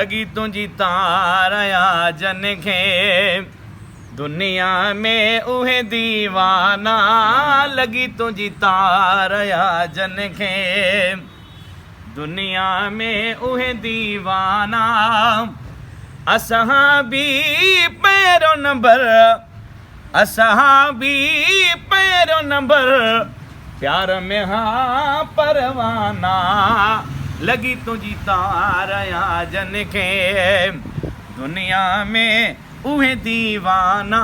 लगी तुझी तार या जन खे दुनिया में उहे दीवाना लगी तुझी तार या जन खे दुनिया में उहे दीवाना असहाबी पैरो नंबर असहाबी पैरो नंबर प्यार में हाँ परवाना लगी तुझी तार या जन खे दुनिया में उहे दीवाना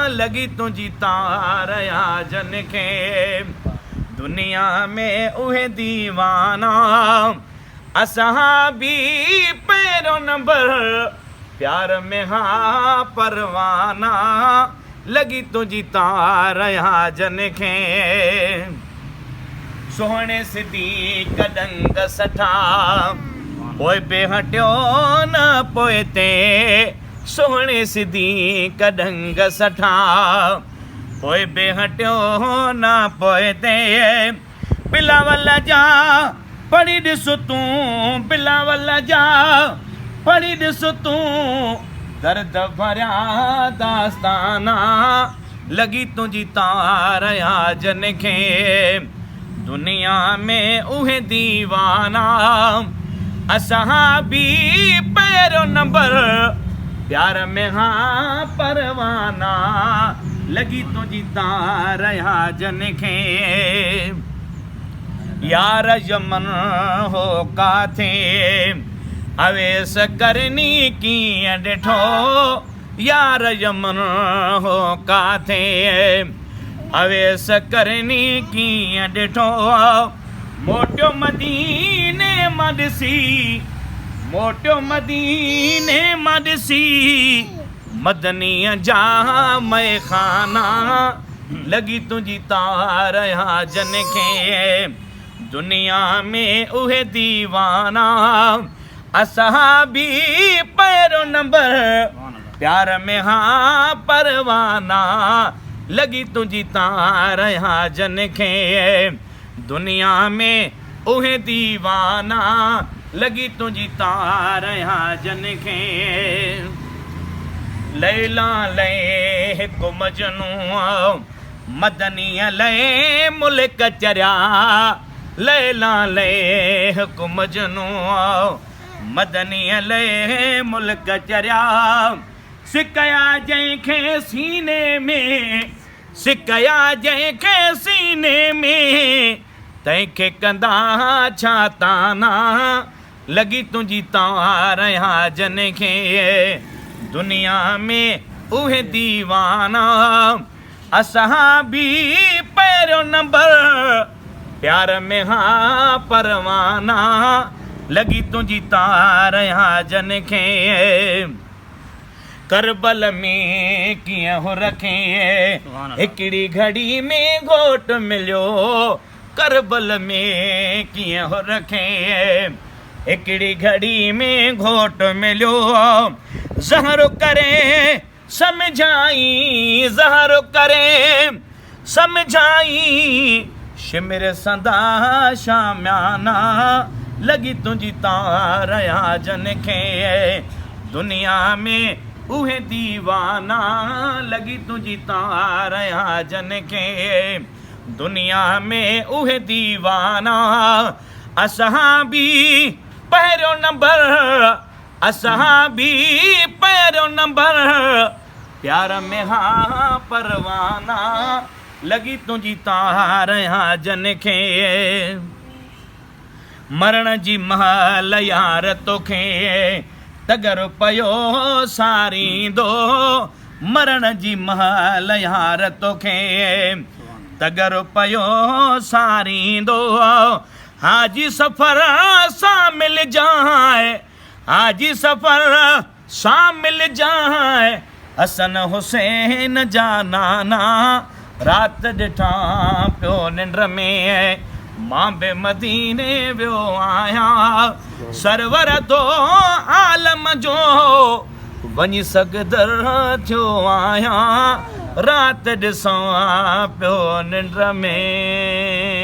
लगी तुझी तार या जन खे दुनिया में उहे दीवाना असहाबी पैरो नंबर प्यार में हाँ परवाना लगी तुझी तार या जन खे सोहणे सिद्दीक़ डंग सठा पोइ पे हटियो न पोइ ते सोहणे सिद्दीक़ डंग सठा पोइ पे हटियो न पोइ ते बिलावल जा पढ़ी ॾिस तूं बिलावल जा पढ़ी ॾिस तूं दर्द भरिया दास्ताना लगी तुझी तार या जन खे दुनिया में उहे दीवाना असहाबी पैरो नंबर प्यार में हाँ परवाना लगी तुझी तार या जन खे यार यमन हो काथे अवेस करनी कीअं ॾिठो यार यमन हो काथे अवेस करनी कीअं ॾिठो मोटियो मदीने मां ॾिसी मोटियो मदीने मां ॾिसी मदनीअ जा मैखाना लगी तुझी तार या जन खे दुनिया में उहे दीवाना असहाबी पैरो नंबर प्यार में हाँ परवाना लगी तुझी तार या जन खे दुनिया में उहे दीवाना लगी तुझी तार या जन खे लैला ले हिकु मजनू मदनीअ ले मुल्क चरिया लैला ले हिकु मजनू मदनीअ ले मुल्क चरिया सिकया जंहिंखे सीने में सिकया जंहिंखे सीने में तंहिंखे कंदा छा ताना लगी तुझी तार या जन खे दुनिया में उहे दीवाना असहाबी पैरो नंबर प्यार में हाँ परवाना लगी तुझी तार या जन खे करबल में कीअं हो रखे हिकिड़ी घड़ी में घोट मिलियो करबल में कीअं हो रखे हिकिड़ी घड़ी में घोट मिलियो ज़हर करे समझाई ज़हर करे समझाई शिमिर संदा शामियाना लगी तुझी तार या जन खे दुनिया में उहे दीवाना लगी तुझी तार या जन खे दुनिया में उहे दीवाना असहाबी पैरो नंबर असहाबी पैरो नंबर प्यार में हाँ परवाना लगी तुझी तार या जन खे मरण जी महल यार तोखे तगर पयो सारींदो मरण जी महल यार तोखे तगर पयो सारींदो हाजी सफ़र सां मिल जाए हाजी सफ़र सां मिल जाए हसन हुसैन जा नाना रात ॾिठा पियो निंड में मां बे मदीने वियो आहियां सरवर तो आलम जो वञी सघदर थियो आहियां रात ॾिसां पियो निंड में।